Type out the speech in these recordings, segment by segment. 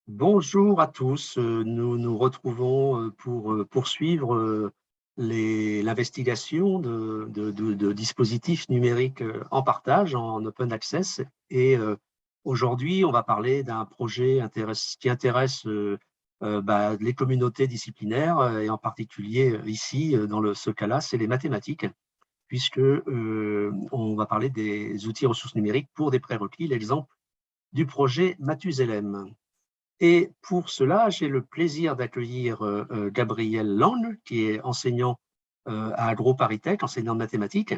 Bonjour à tous, nous nous retrouvons pour poursuivre l'investigation de dispositifs numériques en partage, en open access. Et aujourd'hui, on va parler d'un projet qui intéresse les communautés disciplinaires et en particulier ici, ce cas-là, c'est les mathématiques, puisque on va parler des outils ressources numériques pour des prérequis, l'exemple du projet Mathusalem. Et pour cela, j'ai le plaisir d'accueillir Gabriel Lange, qui est enseignant à AgroParisTech, enseignant de mathématiques,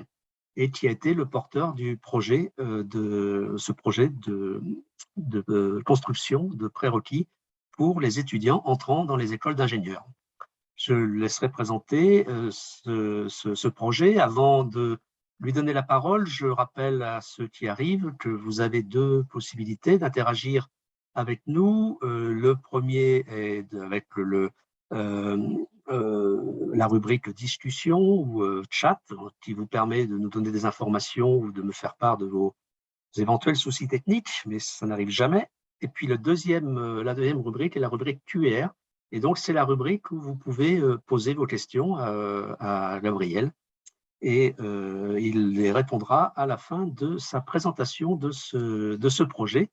et qui a été le porteur du projet, de ce projet de construction de prérequis pour les étudiants entrant dans les écoles d'ingénieurs. Je laisserai présenter ce projet. Avant de lui donner la parole, je rappelle à ceux qui arrivent que vous avez deux possibilités d'interagir avec nous. Le premier est avec la rubrique discussion ou chat, qui vous permet de nous donner des informations ou de me faire part de vos éventuels soucis techniques, mais ça n'arrive jamais. Et puis la deuxième rubrique est la rubrique QR. Et donc, c'est la rubrique où vous pouvez poser vos questions à Gabriel, et il les répondra à la fin de sa présentation de ce projet.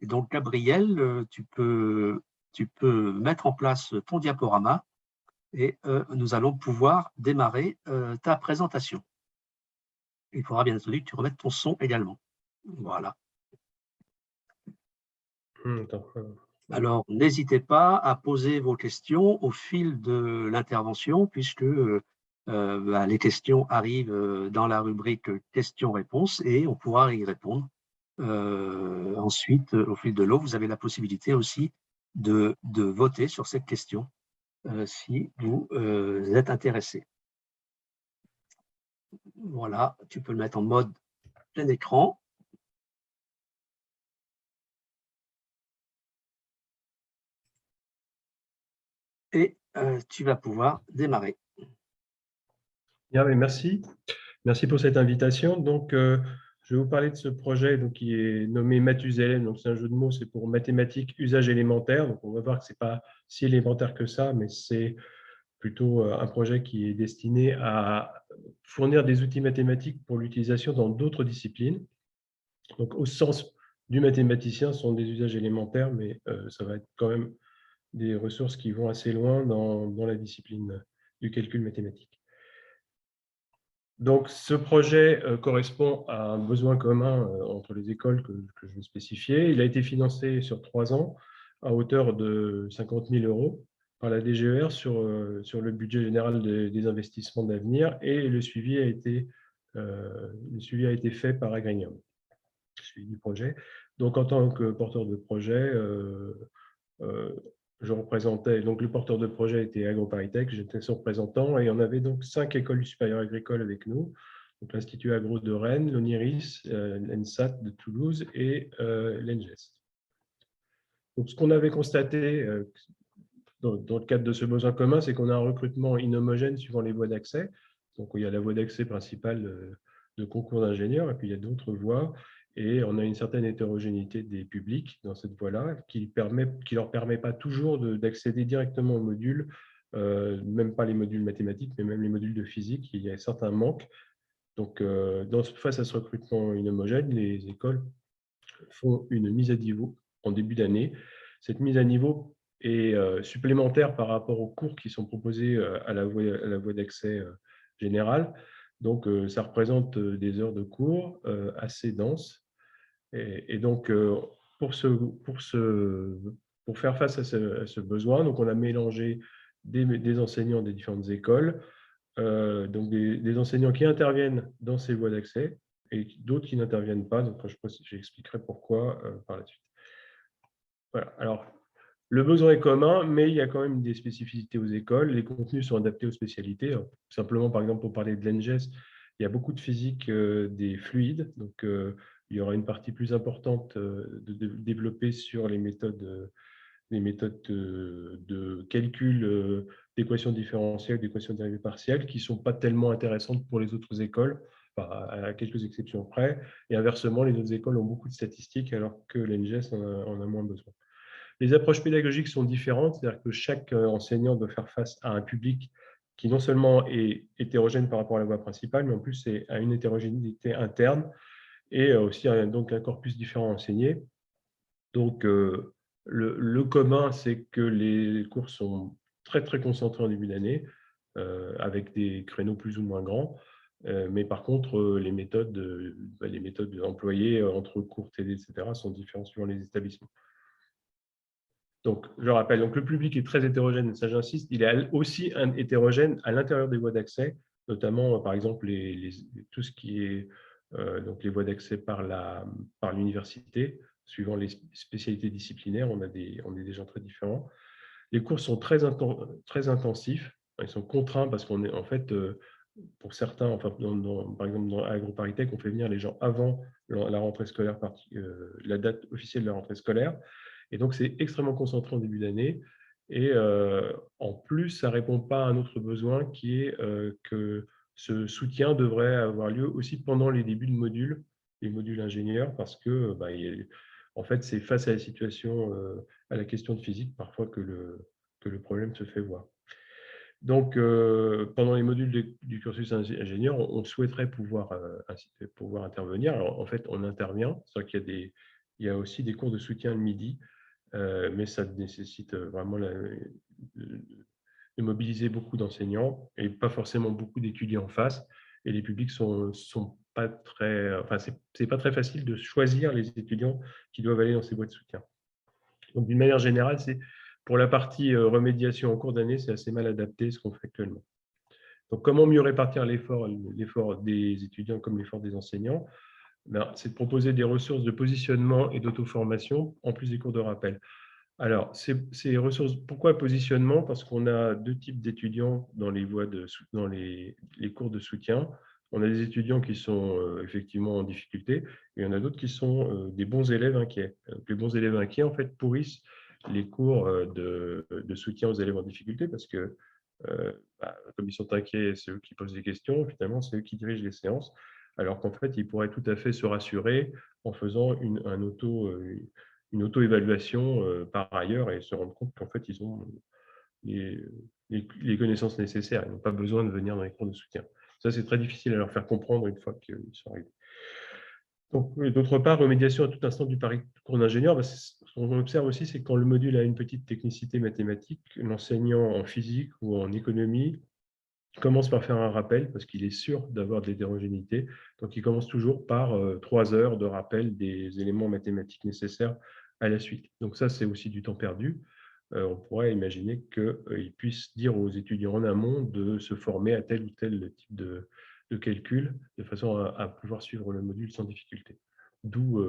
Et donc, Gabriel, tu peux mettre en place ton diaporama et nous allons pouvoir démarrer ta présentation. Il faudra bien entendu que tu remettes ton son également. Voilà. Alors, n'hésitez pas à poser vos questions au fil de l'intervention, puisque les questions arrivent dans la rubrique questions-réponses et on pourra y répondre. Ensuite, au fil de l'eau, vous avez la possibilité aussi de voter sur cette question si vous êtes intéressé. Voilà, tu peux le mettre en mode plein écran. Et tu vas pouvoir démarrer. Bien, mais merci. Merci pour cette invitation. Donc, je vais vous parler de ce projet qui est nommé Mathusalem. Donc, c'est un jeu de mots, c'est pour mathématiques usage élémentaire. Donc, on va voir que ce n'est pas si élémentaire que ça, mais c'est plutôt un projet qui est destiné à fournir des outils mathématiques pour l'utilisation dans d'autres disciplines. Donc, au sens du mathématicien, ce sont des usages élémentaires, mais ça va être quand même des ressources qui vont assez loin dans la discipline du calcul mathématique. Donc, ce projet correspond à un besoin commun entre les écoles que je vais spécifier. Il a été financé sur 3 ans à hauteur de 50 000 € par la DGER sur le budget général des investissements d'avenir, et le suivi a été fait par Agrium, le suivi du projet. Donc, en tant que porteur de projet, je représentais, donc le porteur de projet était AgroParisTech, j'étais son représentant, et on avait donc 5 écoles supérieures agricoles avec nous, donc l'Institut Agro de Rennes, l'ONIRIS, l'ENSAT de Toulouse et l'ENGEST. Donc, ce qu'on avait constaté dans le cadre de ce besoin commun, c'est qu'on a un recrutement inhomogène suivant les voies d'accès. Donc, il y a la voie d'accès principale de concours d'ingénieurs, et puis il y a d'autres voies. Et on a une certaine hétérogénéité des publics dans cette voie-là, qui leur permet pas toujours d'accéder directement aux modules, même pas les modules mathématiques, mais même les modules de physique. Il y a certains manques. Donc, face à ce recrutement inhomogène, les écoles font une mise à niveau en début d'année. Cette mise à niveau est supplémentaire par rapport aux cours qui sont proposés à la voie d'accès générale. Donc, ça représente des heures de cours assez denses. Et donc, pour faire face à ce besoin, donc on a mélangé des enseignants des différentes écoles, donc des enseignants qui interviennent dans ces voies d'accès et d'autres qui n'interviennent pas. Donc, j'expliquerai pourquoi par la suite. Voilà. Alors, le besoin est commun, mais il y a quand même des spécificités aux écoles. Les contenus sont adaptés aux spécialités. Alors, simplement, par exemple, pour parler de l'ENGES, il y a beaucoup de physique des fluides. Donc, il y aura une partie plus importante de développer sur les méthodes de calcul d'équations différentielles, d'équations dérivées partielles, qui ne sont pas tellement intéressantes pour les autres écoles, à quelques exceptions près. Et inversement, les autres écoles ont beaucoup de statistiques, alors que l'ENGES en a moins besoin. Les approches pédagogiques sont différentes, c'est-à-dire que chaque enseignant doit faire face à un public qui non seulement est hétérogène par rapport à la voie principale, mais en plus à une hétérogénéité interne et aussi donc un corpus différent à enseigner. Donc, le commun, c'est que les cours sont très, très concentrés en début d'année, avec des créneaux plus ou moins grands. Mais par contre, les méthodes employées entre cours TD, etc., sont différentes suivant les établissements. Donc, je rappelle, donc le public est très hétérogène, ça j'insiste, il est aussi hétérogène à l'intérieur des voies d'accès, notamment, par exemple, tout ce qui est donc les voies d'accès par l'université, suivant les spécialités disciplinaires, on est des gens très différents. Les cours sont très intensifs, ils sont contraints parce qu'on est, en fait, pour certains, enfin, par exemple, dans AgroParisTech, on fait venir les gens avant la rentrée scolaire, la date officielle de la rentrée scolaire. Et donc, c'est extrêmement concentré en début d'année. Et en plus, ça ne répond pas à un autre besoin qui est que ce soutien devrait avoir lieu aussi pendant les débuts de modules, les modules ingénieurs, parce que, en fait, c'est face à la situation, à la question de physique, parfois que le problème se fait voir. Donc, pendant les modules du cursus ingénieur, on souhaiterait pouvoir intervenir. Alors, en fait, on intervient, c'est-à-dire qu'il y a aussi des cours de soutien le midi, mais ça nécessite vraiment de mobiliser beaucoup d'enseignants et pas forcément beaucoup d'étudiants en face. Et les publics sont pas très, enfin, c'est pas très facile de choisir les étudiants qui doivent aller dans ces boîtes de soutien. Donc, d'une manière générale, pour la partie remédiation en cours d'année, c'est assez mal adapté ce qu'on fait actuellement. Donc, comment mieux répartir l'effort des étudiants comme l'effort des enseignants? C'est de proposer des ressources de positionnement et d'auto-formation en plus des cours de rappel. Alors, ces ressources, pourquoi positionnement? Parce qu'on a deux types d'étudiants dans les cours de soutien. On a des étudiants qui sont effectivement en difficulté, et il y en a d'autres qui sont des bons élèves inquiets. Les bons élèves inquiets, en fait, pourrissent les cours de soutien aux élèves en difficulté parce que, comme ils sont inquiets, c'est eux qui posent des questions, finalement, c'est eux qui dirigent les séances, alors qu'en fait, ils pourraient tout à fait se rassurer en faisant une auto-évaluation par ailleurs et se rendre compte qu'en fait, ils ont les connaissances nécessaires. Ils n'ont pas besoin de venir dans les cours de soutien. Ça, c'est très difficile à leur faire comprendre une fois qu'ils sont arrivés. Donc, d'autre part, remédiation à tout instant du parcours d'ingénieur. Ce qu'on observe aussi, c'est que quand le module a une petite technicité mathématique, l'enseignant en physique ou en économie commence par faire un rappel parce qu'il est sûr d'avoir de l'hétérogénéité. Donc, il commence toujours par 3 heures de rappel des éléments mathématiques nécessaires à la suite. Donc, ça, c'est aussi du temps perdu. On pourrait imaginer qu'il puisse dire aux étudiants en amont de se former à tel ou tel type de calcul de façon à pouvoir suivre le module sans difficulté. D'où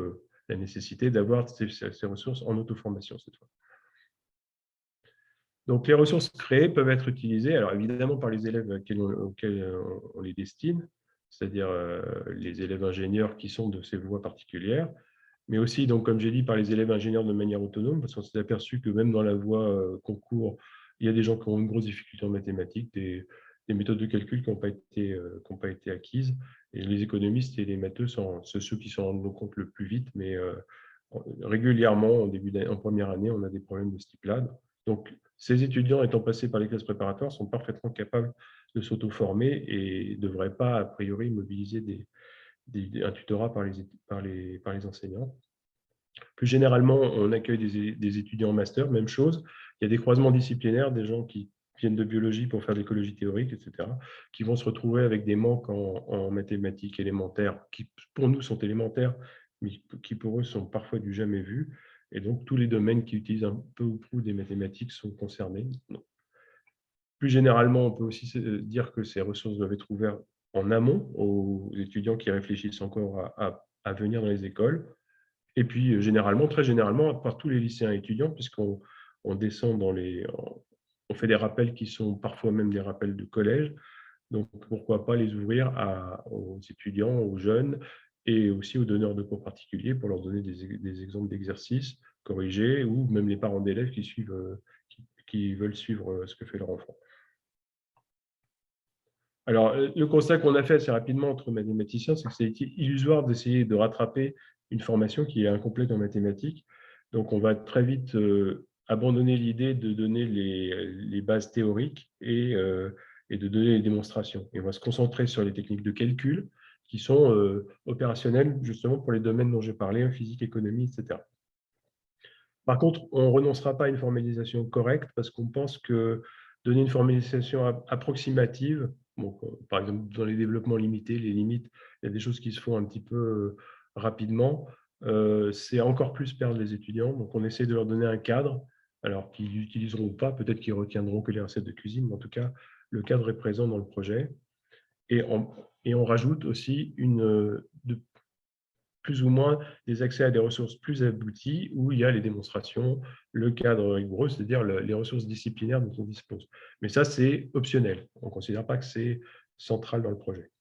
la nécessité d'avoir ces ressources en auto-formation cette fois. Donc, les ressources créées peuvent être utilisées, alors évidemment par les élèves auxquels on les destine, c'est-à-dire les élèves ingénieurs qui sont de ces voies particulières, mais aussi, donc, comme j'ai dit, par les élèves ingénieurs de manière autonome, parce qu'on s'est aperçu que même dans la voie concours, il y a des gens qui ont une grosse difficulté en mathématiques, des méthodes de calcul qui n'ont pas été acquises, et les économistes et les matheux sont ceux qui s'en rendent compte le plus vite, mais régulièrement, en première année, on a des problèmes de ce type-là. Donc, ces étudiants étant passés par les classes préparatoires sont parfaitement capables de s'auto-former et ne devraient pas, a priori, mobiliser un tutorat par les enseignants. Plus généralement, on accueille des étudiants en master, même chose. Il y a des croisements disciplinaires, des gens qui viennent de biologie pour faire de l'écologie théorique, etc., qui vont se retrouver avec des manques en mathématiques élémentaires, qui pour nous sont élémentaires, mais qui pour eux sont parfois du jamais vu. Et donc, tous les domaines qui utilisent un peu ou prou des mathématiques sont concernés. Plus généralement, on peut aussi dire que ces ressources doivent être ouvertes en amont aux étudiants qui réfléchissent encore à venir dans les écoles. Et puis, très généralement, par tous les lycéens et étudiants, puisqu'on descend on fait des rappels qui sont parfois même des rappels de collège. Donc, pourquoi pas les ouvrir aux étudiants, aux jeunes et aussi aux donneurs de cours particuliers pour leur donner des exemples d'exercices corrigés ou même les parents d'élèves qui veulent suivre ce que fait leur enfant. Alors, le constat qu'on a fait assez rapidement entre mathématiciens, c'est que c'est illusoire d'essayer de rattraper une formation qui est incomplète en mathématiques. Donc, on va très vite abandonner l'idée de donner les bases théoriques et de donner les démonstrations. Et on va se concentrer sur les techniques de calcul qui sont opérationnelles justement pour les domaines dont j'ai parlé, physique, économie, etc. Par contre, on ne renoncera pas à une formalisation correcte parce qu'on pense que donner une formalisation approximative, bon, par exemple dans les développements limités, les limites, il y a des choses qui se font un petit peu rapidement, c'est encore plus perdre les étudiants. Donc, on essaie de leur donner un cadre, alors qu'ils n'utiliseront pas, peut-être qu'ils retiendront que les recettes de cuisine, mais en tout cas, le cadre est présent dans le projet. Et on rajoute aussi plus ou moins des accès à des ressources plus abouties où il y a les démonstrations, le cadre rigoureux, c'est-à-dire les ressources disciplinaires dont on dispose. Mais ça, c'est optionnel. On ne considère pas que c'est central dans le projet.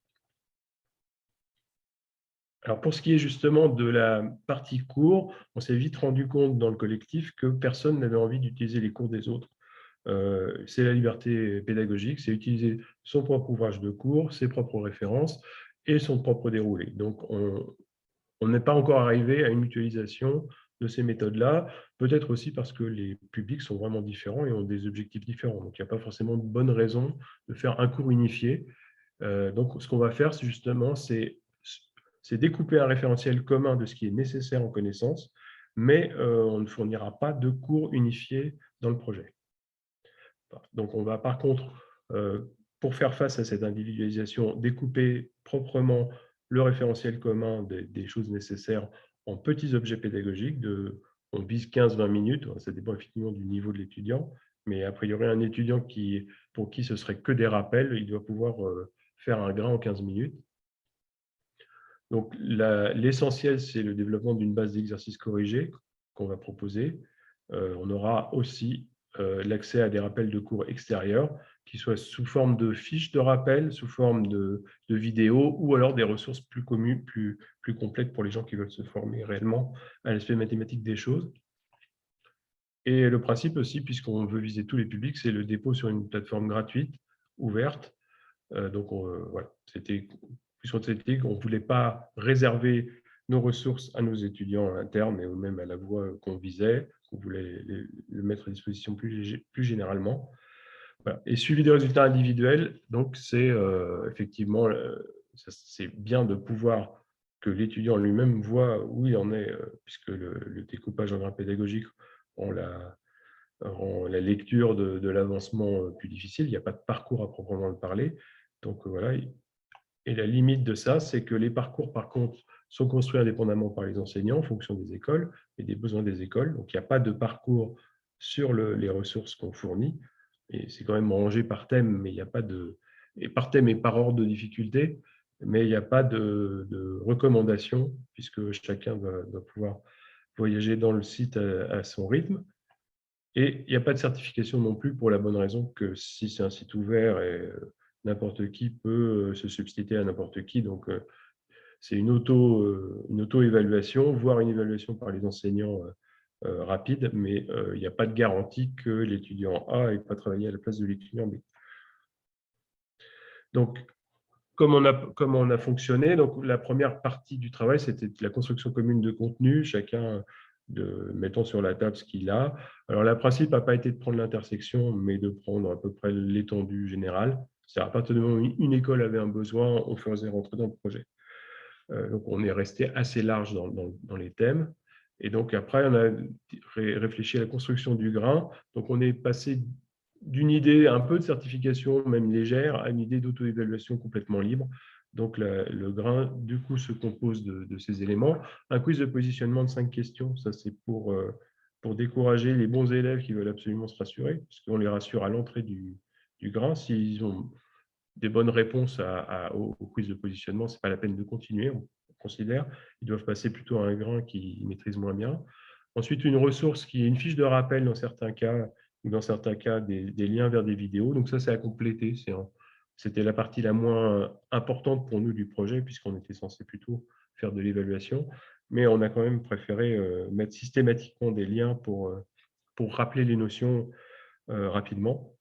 Alors, pour ce qui est justement de la partie cours, on s'est vite rendu compte dans le collectif que personne n'avait envie d'utiliser les cours des autres. C'est la liberté pédagogique, c'est utiliser son propre ouvrage de cours, ses propres références et son propre déroulé. Donc, on n'est pas encore arrivé à une mutualisation de ces méthodes-là, peut-être aussi parce que les publics sont vraiment différents et ont des objectifs différents. Donc, il n'y a pas forcément de bonne raison de faire un cours unifié. Donc, ce qu'on va faire, c'est découper un référentiel commun de ce qui est nécessaire en connaissance, mais on ne fournira pas de cours unifiés dans le projet. Donc, on va par contre, pour faire face à cette individualisation, découper proprement le référentiel commun des choses nécessaires en petits objets pédagogiques. On vise 15-20 minutes, ça dépend effectivement du niveau de l'étudiant, mais a priori, un étudiant pour qui ce serait que des rappels, il doit pouvoir faire un grain en 15 minutes. Donc, l'essentiel, c'est le développement d'une base d'exercices corrigés qu'on va proposer. On aura aussi l'accès à des rappels de cours extérieurs, qui soient sous forme de fiches de rappel, sous forme de vidéos, ou alors des ressources plus communes, plus complètes pour les gens qui veulent se former réellement à l'aspect mathématique des choses. Et le principe aussi, puisqu'on veut viser tous les publics, c'est le dépôt sur une plateforme gratuite, ouverte. Donc, voilà, puisqu'on ne voulait pas réserver nos ressources à nos étudiants internes et même à la voie qu'on visait, on voulait le mettre à disposition plus généralement. Voilà. Et suivi des résultats individuels, donc c'est effectivement, c'est bien de pouvoir que l'étudiant lui-même voit où il en est, puisque le découpage en grains pédagogiques rend la lecture de l'avancement plus difficile. Il n'y a pas de parcours à proprement parler. Donc voilà. Et la limite de ça, c'est que les parcours, par contre, sont construits indépendamment par les enseignants en fonction des écoles et des besoins des écoles. Donc, il n'y a pas de parcours sur les ressources qu'on fournit. Et c'est quand même rangé par thème, mais il n'y a pas de… Et par thème et par ordre de difficulté, mais il n'y a pas de recommandation, puisque chacun va pouvoir voyager dans le site à son rythme. Et il n'y a pas de certification non plus pour la bonne raison que si c'est un site ouvert, n'importe qui peut se substituer à n'importe qui. Donc, c'est une auto-évaluation, voire une évaluation par les enseignants rapide, mais il n'y a pas de garantie que l'étudiant A n'ait pas travaillé à la place de l'étudiant B. Donc, comme on a fonctionné, donc la première partie du travail, c'était la construction commune de contenu, chacun mettant sur la table ce qu'il a. Alors, le principe n'a pas été de prendre l'intersection, mais de prendre à peu près l'étendue générale. C'est-à-dire, à partir du moment où une école avait un besoin, on faisait rentrer dans le projet. Donc, on est resté assez large dans les thèmes. Et donc, après, on a réfléchi à la construction du grain. Donc, on est passé d'une idée un peu de certification, même légère, à une idée d'auto-évaluation complètement libre. Donc, le grain, du coup, se compose de ces éléments. Un quiz de positionnement de 5 questions, ça, c'est pour décourager les bons élèves qui veulent absolument se rassurer, parce qu'on les rassure à l'entrée du grain. S'ils ont des bonnes réponses au quiz de positionnement, ce n'est pas la peine de continuer, on considère. Ils doivent passer plutôt à un grain qu'ils maîtrisent moins bien. Ensuite, une ressource qui est une fiche de rappel dans certains cas, ou dans certains cas, des liens vers des vidéos. Donc ça, c'est à compléter. C'était la partie la moins importante pour nous du projet, puisqu'on était censé plutôt faire de l'évaluation. Mais on a quand même préféré mettre systématiquement des liens pour rappeler les notions rapidement.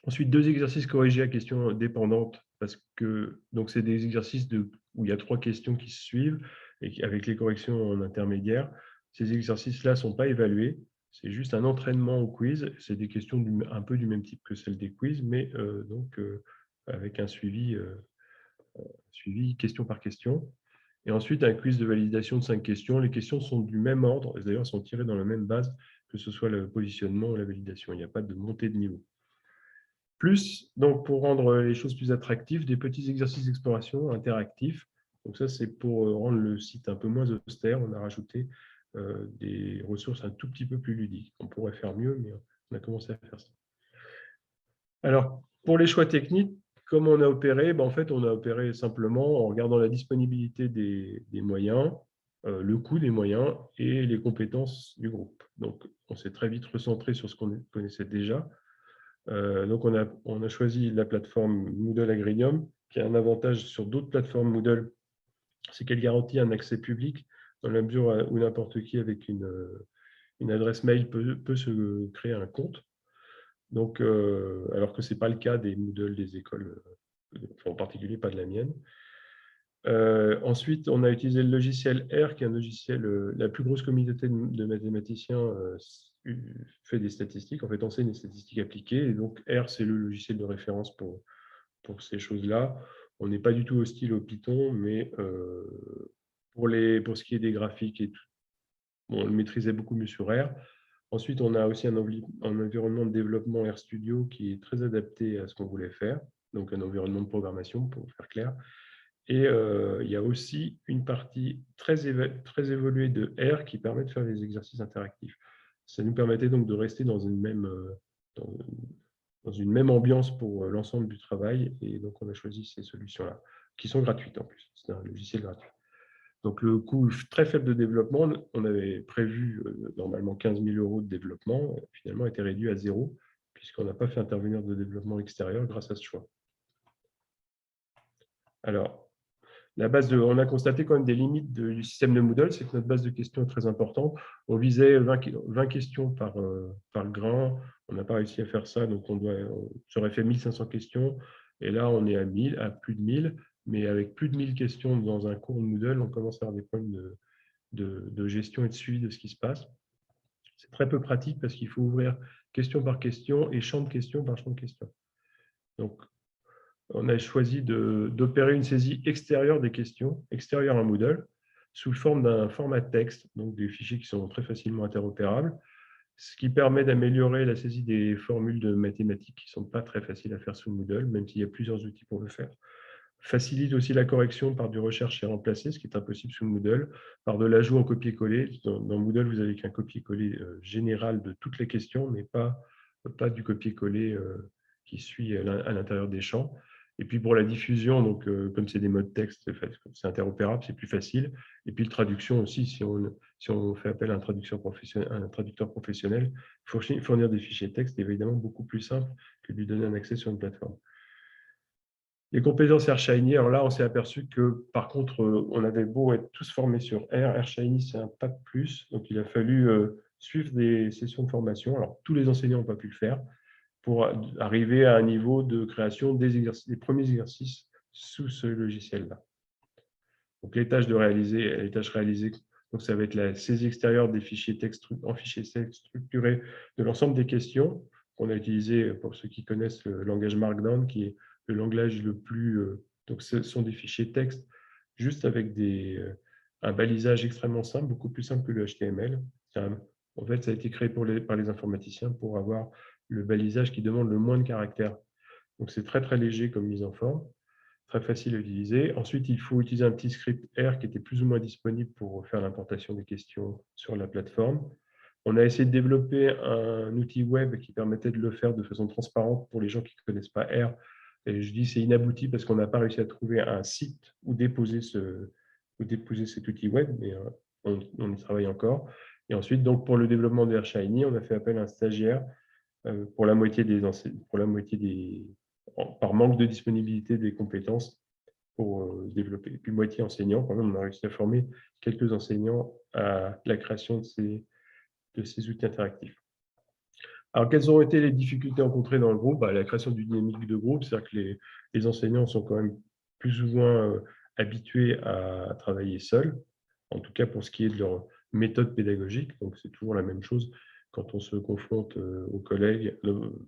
Ensuite, 2 exercices corrigés à questions dépendantes, parce que c'est des exercices où il y a 3 questions qui se suivent, et avec les corrections en intermédiaire. Ces exercices-là ne sont pas évalués. C'est juste un entraînement au quiz. C'est des questions un peu du même type que celles des quiz, mais avec un suivi question par question. Et ensuite, un quiz de validation de 5 questions. Les questions sont du même ordre, et d'ailleurs sont tirées dans la même base, que ce soit le positionnement ou la validation. Il n'y a pas de montée de niveau. Plus, donc, pour rendre les choses plus attractives, des petits exercices d'exploration interactifs. Donc ça, c'est pour rendre le site un peu moins austère. On a rajouté des ressources un tout petit peu plus ludiques. On pourrait faire mieux, mais on a commencé à faire ça. Alors, pour les choix techniques, comment on a opéré? En fait, on a opéré simplement en regardant la disponibilité des moyens, le coût des moyens et les compétences du groupe. Donc, on s'est très vite recentré sur ce qu'on connaissait déjà. Donc, on a choisi la plateforme Moodle Agridium, qui a un avantage sur d'autres plateformes Moodle, c'est qu'elle garantit un accès public dans la mesure où n'importe qui avec une adresse mail peut se créer un compte. Donc, alors que ce n'est pas le cas des Moodle des écoles, en particulier pas de la mienne. Ensuite, on a utilisé le logiciel R, qui est un logiciel, la plus grosse communauté de mathématiciens fait des statistiques, en fait, enseigne des statistiques appliquées. Et donc, R, c'est le logiciel de référence pour ces choses-là. On n'est pas du tout hostile au Python, mais pour ce qui est des graphiques et tout, on le maîtrisait beaucoup mieux sur R. Ensuite, on a aussi un environnement de développement RStudio qui est très adapté à ce qu'on voulait faire, donc un environnement de programmation, pour faire clair. Et il y a aussi une partie très évoluée de R qui permet de faire des exercices interactifs. Ça nous permettait donc de rester dans une même ambiance pour l'ensemble du travail. Et donc, on a choisi ces solutions-là, qui sont gratuites en plus. C'est un logiciel gratuit. Donc, le coût très faible de développement, on avait prévu normalement 15 000 € de développement, finalement a été réduit à 0, puisqu'on n'a pas fait intervenir de développement extérieur grâce à ce choix. Alors, on a constaté quand même des limites du système de Moodle, c'est que notre base de questions est très importante. On visait 20 questions par grain, on n'a pas réussi à faire ça, donc on aurait fait 1500 questions, et là on est à plus de 1000, mais avec plus de 1000 questions dans un cours de Moodle, on commence à avoir des problèmes de gestion et de suivi de ce qui se passe. C'est très peu pratique parce qu'il faut ouvrir question par question et champ de question par champ de question. Donc, on a choisi d'opérer une saisie extérieure des questions, extérieure à Moodle, sous forme d'un format texte, donc des fichiers qui sont très facilement interopérables, ce qui permet d'améliorer la saisie des formules de mathématiques qui ne sont pas très faciles à faire sous Moodle, même s'il y a plusieurs outils pour le faire. Facilite aussi la correction par du recherche et remplacer, ce qui est impossible sous Moodle, par de l'ajout en copier-coller. Dans Moodle, vous n'avez qu'un copier-coller général de toutes les questions, mais pas du copier-coller qui suit à l'intérieur des champs. Et puis pour la diffusion, donc, comme c'est des modes texte, c'est interopérable, c'est plus facile. Et puis la traduction aussi, si on fait appel à un traducteur professionnel, fournir des fichiers texte est évidemment beaucoup plus simple que de lui donner un accès sur une plateforme. Les compétences AirShiny, alors là, on s'est aperçu que, par contre, on avait beau être tous formés sur R, AirShiny, c'est un pas de plus. Donc, il a fallu suivre des sessions de formation. Alors, tous les enseignants n'ont pas pu le faire pour arriver à un niveau de création des premiers exercices sous ce logiciel-là. Donc, les tâches réalisées, donc ça va être la saisie extérieure des fichiers texte en fichiers texte structurés de l'ensemble des questions qu'on a utilisé, pour ceux qui connaissent le langage Markdown, qui est le langage le plus… donc, ce sont des fichiers texte juste avec un balisage extrêmement simple, beaucoup plus simple que le HTML. En fait, ça a été créé par les informaticiens pour avoir le balisage qui demande le moins de caractères. Donc, c'est très, très léger comme mise en forme, très facile à utiliser. Ensuite, il faut utiliser un petit script R qui était plus ou moins disponible pour faire l'importation des questions sur la plateforme. On a essayé de développer un outil web qui permettait de le faire de façon transparente pour les gens qui ne connaissent pas R. Et je dis c'est inabouti parce qu'on n'a pas réussi à trouver un site où déposer cet outil web, mais on y travaille encore. Et ensuite, donc, pour le développement de AirShiny, on a fait appel à un stagiaire pour la moitié par manque de disponibilité des compétences pour développer. Et puis moitié enseignants, quand même, on a réussi à former quelques enseignants à la création de ces outils interactifs. Alors, quelles ont été les difficultés rencontrées dans le groupe? La création du dynamique de groupe, c'est-à-dire que les enseignants sont quand même plus ou moins habitués à travailler seuls, en tout cas pour ce qui est de méthode pédagogique. Donc, c'est toujours la même chose quand on se confronte aux collègues.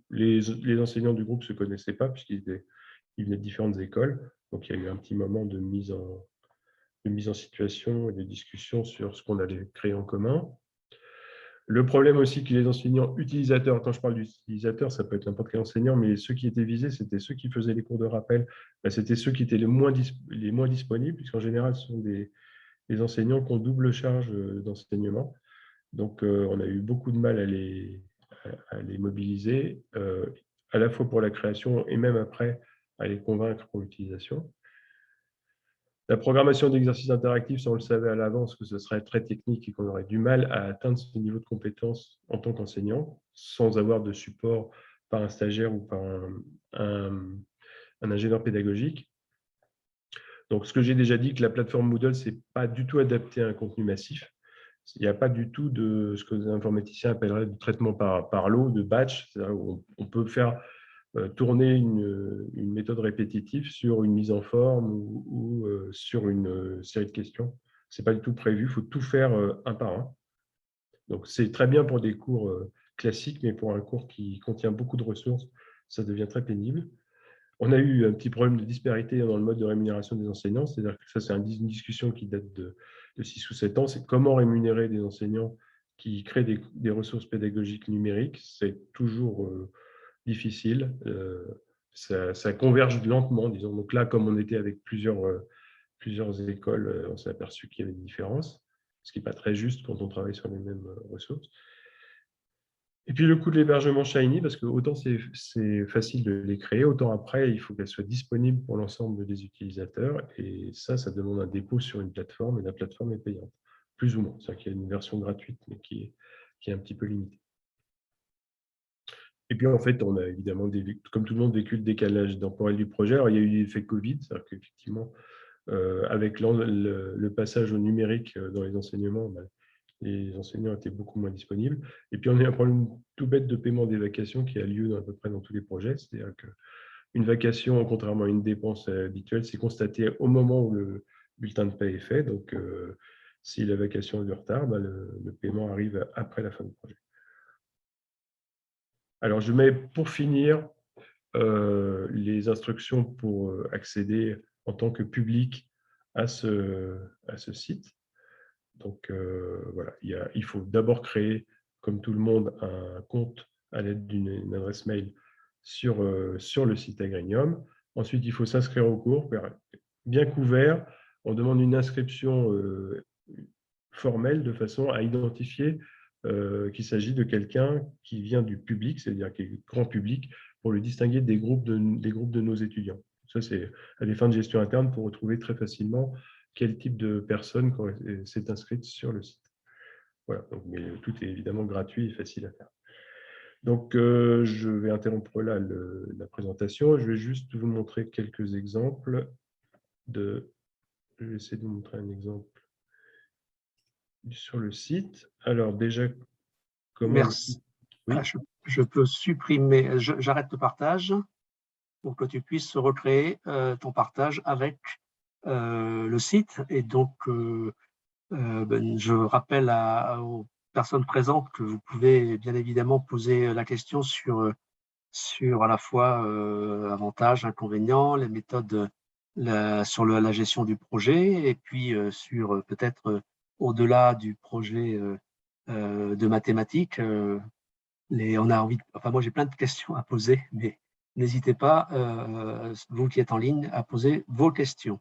Les enseignants du groupe ne se connaissaient pas puisqu'ils venaient de différentes écoles. Donc, il y a eu un petit moment de mise en situation et de discussion sur ce qu'on allait créer en commun. Le problème aussi que les enseignants utilisateurs, quand je parle d'utilisateurs, ça peut être n'importe quel enseignant, mais ceux qui étaient visés, c'était ceux qui faisaient les cours de rappel. C'était ceux qui étaient les moins disponibles, puisqu'en général, ce sont des enseignants qui ont double charge d'enseignement. Donc, on a eu beaucoup de mal à les mobiliser, à la fois pour la création et même après à les convaincre pour l'utilisation. La programmation d'exercices interactifs, ça on le savait à l'avance que ce serait très technique et qu'on aurait du mal à atteindre ce niveau de compétence en tant qu'enseignant, sans avoir de support par un stagiaire ou par un ingénieur pédagogique. Donc, ce que j'ai déjà dit, que la plateforme Moodle, ce n'est pas du tout adapté à un contenu massif. Il n'y a pas du tout de ce que les informaticiens appelleraient du traitement par lot, de batch. On peut faire tourner une méthode répétitive sur une mise en forme ou sur une série de questions. Ce n'est pas du tout prévu, il faut tout faire un par un. Donc, c'est très bien pour des cours classiques, mais pour un cours qui contient beaucoup de ressources, ça devient très pénible. On a eu un petit problème de disparité dans le mode de rémunération des enseignants, c'est-à-dire que ça, c'est une discussion qui date de 6 ou 7 ans, c'est comment rémunérer des enseignants qui créent des ressources pédagogiques numériques. C'est toujours difficile, ça converge lentement, disons. Donc là, comme on était avec plusieurs écoles, on s'est aperçu qu'il y avait des différences, ce qui n'est pas très juste quand on travaille sur les mêmes ressources. Et puis le coût de l'hébergement Shiny, parce que autant c'est facile de les créer, autant après, il faut qu'elles soient disponibles pour l'ensemble des utilisateurs. Et ça demande un dépôt sur une plateforme, et la plateforme est payante, plus ou moins. C'est-à-dire qu'il y a une version gratuite, mais qui est un petit peu limitée. Et puis en fait, on a évidemment, comme tout le monde, vécu le décalage temporel du projet. Alors il y a eu l'effet Covid, c'est-à-dire qu'effectivement, avec le passage au numérique dans les enseignements, les enseignants étaient beaucoup moins disponibles. Et puis, on a un problème tout bête de paiement des vacations qui a lieu à peu près dans tous les projets. C'est-à-dire qu'une vacation, contrairement à une dépense habituelle, c'est constaté au moment où le bulletin de paie est fait. Donc, si la vacation a du retard, le paiement arrive après la fin du projet. Alors, je mets pour finir les instructions pour accéder en tant que public à ce site. Donc, voilà, il faut d'abord créer, comme tout le monde, un compte à l'aide d'une adresse mail sur le site Agrinium. Ensuite, il faut s'inscrire au cours, bien couvert. On demande une inscription formelle de façon à identifier qu'il s'agit de quelqu'un qui vient du public, c'est-à-dire qui est grand public, pour le distinguer des groupes de nos étudiants. Ça, c'est à des fins de gestion interne pour retrouver très facilement quel type de personne s'est inscrite sur le site. Voilà, donc, mais tout est évidemment gratuit et facile à faire. Donc, je vais interrompre là la présentation. Je vais juste vous montrer quelques exemples. Je vais essayer de vous montrer un exemple sur le site. Alors, déjà, comment… Merci. Oui. Je peux supprimer, j'arrête le partage pour que tu puisses recréer ton partage avec le site. Et donc, je rappelle aux personnes présentes que vous pouvez bien évidemment poser la question sur à la fois avantages, inconvénients, les méthodes sur la gestion du projet, et puis sur peut-être au-delà du projet de mathématiques. On a envie enfin, moi j'ai plein de questions à poser, mais n'hésitez pas, vous qui êtes en ligne, à poser vos questions.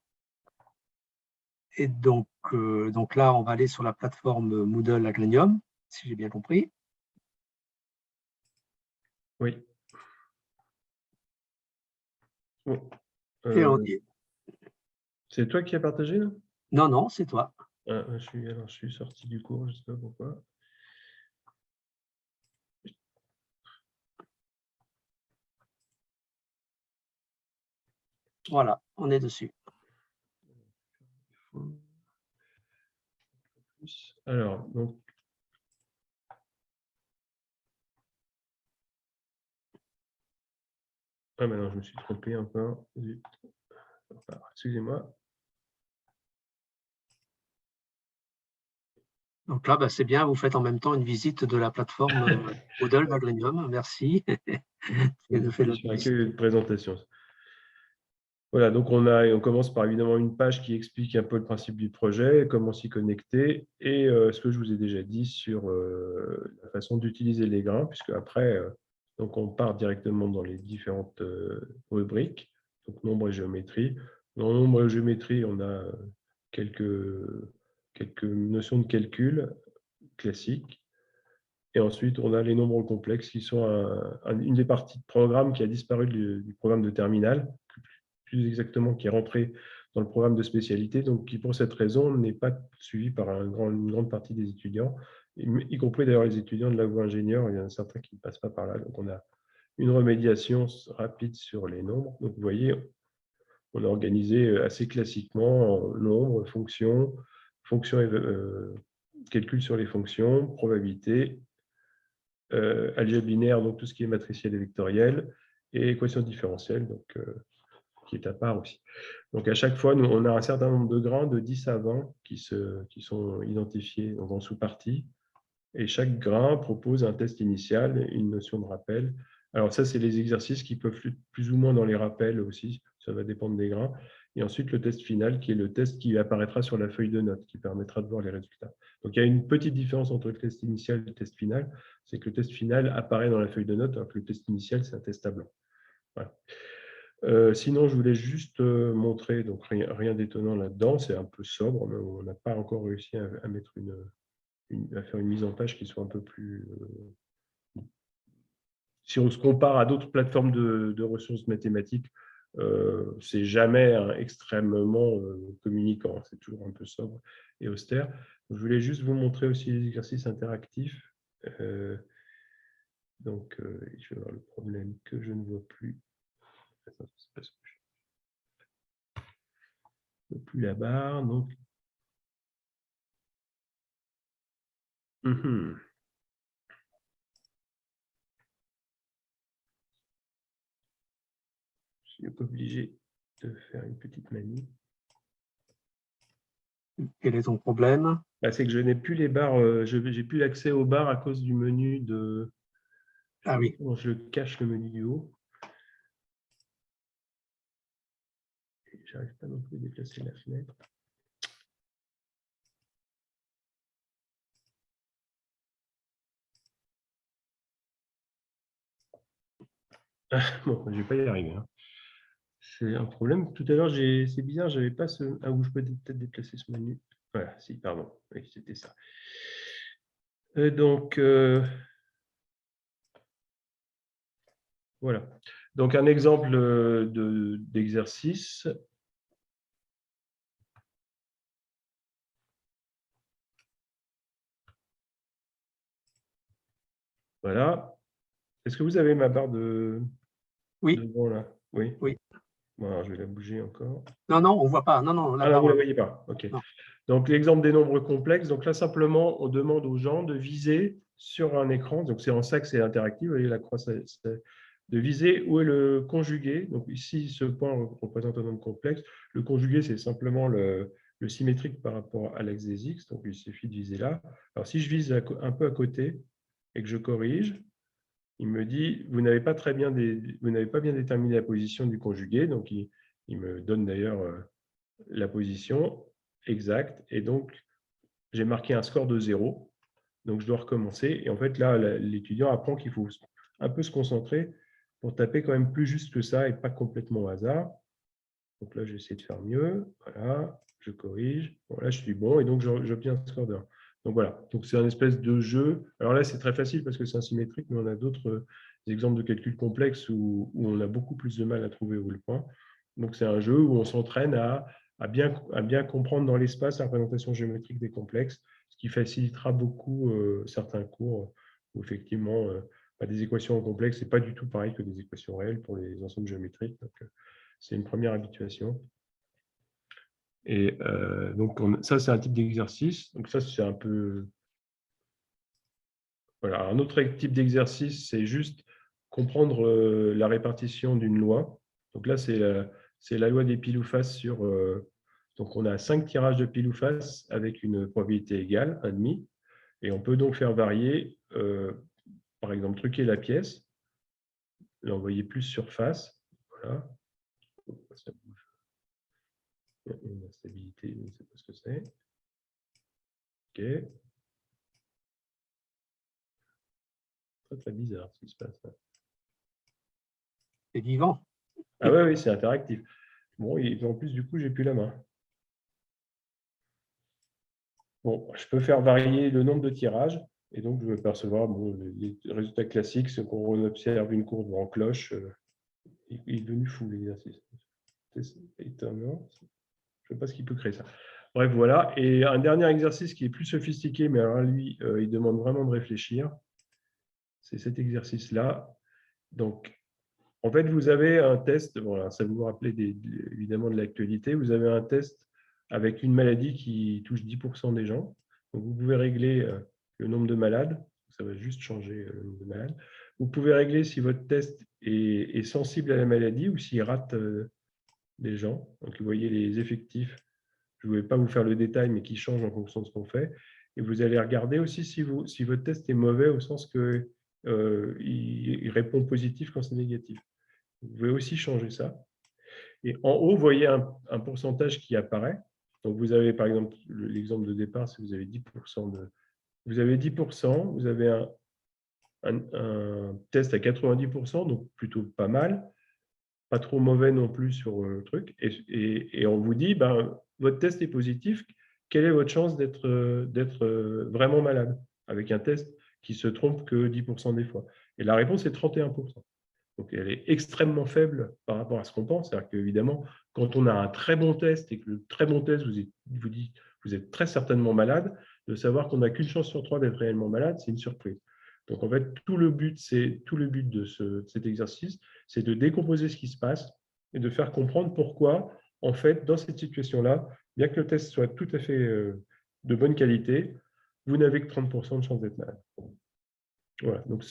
Et donc là, on va aller sur la plateforme Moodle Agrinium, si j'ai bien compris. Oui. Bon. Et on y est. C'est toi qui as partagé là? Non, c'est toi. Je suis sorti du cours, je ne sais pas pourquoi. Voilà, on est dessus. Alors, donc, maintenant, je me suis trompé encore. Excusez-moi. Donc là, c'est bien, vous faites en même temps une visite de la plateforme Moodle d'Agrium. Merci. Et de faire la Sur accueil publicité. de présentation. Voilà, donc on commence par évidemment une page qui explique un peu le principe du projet, comment s'y connecter, et ce que je vous ai déjà dit sur la façon d'utiliser les grains, puisque après, donc on part directement dans les différentes rubriques, donc nombre et géométrie. Dans nombre et géométrie, on a quelques notions de calcul classiques. Et ensuite, on a les nombres complexes qui sont une des parties de programme qui a disparu du programme de terminal, plus exactement qui est rentré dans le programme de spécialité, donc qui pour cette raison n'est pas suivi par une grande partie des étudiants, y compris d'ailleurs les étudiants de la voie ingénieur, il y en a certains qui ne passent pas par là, donc on a une remédiation rapide sur les nombres. Donc vous voyez, on a organisé assez classiquement en nombres, fonctions, calcul sur les fonctions, probabilité, algèbre binaire, donc tout ce qui est matriciel et vectoriel, et équation différentielle, donc, qui est à part aussi. Donc à chaque fois, nous, on a un certain nombre de grains, de 10 à 20, qui sont identifiés en sous-parties, et chaque grain propose un test initial, une notion de rappel. Alors ça, c'est les exercices qui peuvent plus ou moins dans les rappels aussi, ça va dépendre des grains. Et ensuite, le test final, qui est le test qui apparaîtra sur la feuille de notes, qui permettra de voir les résultats. Donc, il y a une petite différence entre le test initial et le test final, c'est que le test final apparaît dans la feuille de notes, alors que le test initial, c'est un test à blanc. Voilà. Sinon, je voulais juste montrer, donc rien d'étonnant là-dedans, c'est un peu sobre, mais on n'a pas encore réussi à mettre à faire une mise en page qui soit un peu plus... si on se compare à d'autres plateformes de ressources mathématiques, c'est jamais extrêmement communicant, c'est toujours un peu sobre et austère. Je voulais juste vous montrer aussi les exercices interactifs. Donc, je vais voir le problème que je ne vois plus. Attends, c'est parce que je ne vois plus la barre. Donc, je suis obligé de faire une petite manie. Quel est ton problème? C'est que je n'ai plus les barres, je n'ai plus l'accès aux barres à cause du menu de... Ah oui. Comment je cache le menu du haut. Je n'arrive pas non plus à déplacer la fenêtre. Bon, je ne vais pas y arriver. Hein. C'est un problème. Tout à l'heure, c'est bizarre, je n'avais pas ce... Ah, où je peux peut-être déplacer ce menu. Voilà, si, pardon. Oui, c'était ça. Donc, voilà. Donc, un exemple d'exercice. Voilà. Est-ce que vous avez ma barre de... Oui. Devant, là? Oui. Oui. Bon, alors, je vais la bouger encore. Non, non, on ne voit pas. Non, non, Ah non, vous ne la voyez pas. OK. Non. Donc, l'exemple des nombres complexes. Donc là, simplement, on demande aux gens de viser sur un écran. Donc, c'est en ça que c'est interactif. Vous voyez, la croix, de viser où est le conjugué. Donc, ici, ce point représente un nombre complexe. Le conjugué, c'est simplement le symétrique par rapport à l'axe des x. Donc, il suffit de viser là. Alors, si je vise un peu à côté et que je corrige, il me dit, vous n'avez pas bien déterminé la position du conjugué. Donc, il me donne d'ailleurs la position exacte. Et donc, j'ai marqué un score de 0. Donc, je dois recommencer. Et en fait, là, l'étudiant apprend qu'il faut un peu se concentrer pour taper quand même plus juste que ça et pas complètement au hasard. Donc là, j'essaie de faire mieux. Voilà, je corrige. Bon, là, je suis bon et donc j'obtiens un score de 1. Donc voilà, donc c'est un espèce de jeu. Alors là, c'est très facile parce que c'est asymétrique, mais on a d'autres exemples de calcul complexes où on a beaucoup plus de mal à trouver où est le point. Donc c'est un jeu où on s'entraîne à bien comprendre dans l'espace la représentation géométrique des complexes, ce qui facilitera beaucoup certains cours où effectivement des équations complexes, ce n'est pas du tout pareil que des équations réelles pour les ensembles géométriques. Donc, c'est une première habituation. Et donc, ça, c'est un type d'exercice. Donc, ça, c'est un peu... Voilà. Un autre type d'exercice, c'est juste comprendre la répartition d'une loi. Donc là, c'est la loi des pile ou face sur... donc, on a 5 tirages de pile ou face avec une probabilité égale, 1,5. Et on peut donc faire varier, par exemple, truquer la pièce, l'envoyer plus surface. Voilà. Ça bouge. Il y a une instabilité, je ne sais pas ce que c'est. OK. C'est très bizarre ce qui se passe là. C'est vivant. Ah ouais, oui, c'est interactif. Bon, et en plus, du coup, j'ai plus la main. Bon, je peux faire varier le nombre de tirages. Et donc, je vais percevoir les résultats classiques, c'est qu'on observe une courbe en cloche. Il est devenu fou, l'exercice. C'est étonnant. Je ne sais pas ce qui peut créer ça. Bref, voilà. Et un dernier exercice qui est plus sophistiqué, mais alors lui, il demande vraiment de réfléchir. C'est cet exercice-là. Donc, en fait, vous avez un test, voilà, ça vous rappelez évidemment de l'actualité, vous avez un test avec une maladie qui touche 10% des gens. Donc, vous pouvez régler le nombre de malades, ça va juste changer le nombre de malades. Vous pouvez régler si votre test est sensible à la maladie ou s'il rate des gens. Donc, vous voyez les effectifs, je ne vais pas vous faire le détail, mais qui changent en fonction de ce qu'on fait. Et vous allez regarder aussi si votre test est mauvais au sens qu'il il répond positif quand c'est négatif. Vous pouvez aussi changer ça. Et en haut, vous voyez un pourcentage qui apparaît. Donc, vous avez, par exemple, l'exemple de départ, si vous avez 10% vous avez 10%, vous avez un test à 90%, donc plutôt pas mal, pas trop mauvais non plus sur le truc. Et on vous dit, ben, votre test est positif, quelle est votre chance d'être vraiment malade avec un test qui se trompe que 10% des fois? Et la réponse est 31%. Donc, elle est extrêmement faible par rapport à ce qu'on pense. C'est-à-dire qu'évidemment, quand on a un très bon test et que le très bon test vous dit vous êtes très certainement malade, de savoir qu'on n'a qu'une chance sur 3 d'être réellement malade, c'est une surprise. Donc, en fait, tout le but de cet exercice, c'est de décomposer ce qui se passe et de faire comprendre pourquoi, en fait, dans cette situation-là, bien que le test soit tout à fait de bonne qualité, vous n'avez que 30% de chance d'être malade. Voilà, donc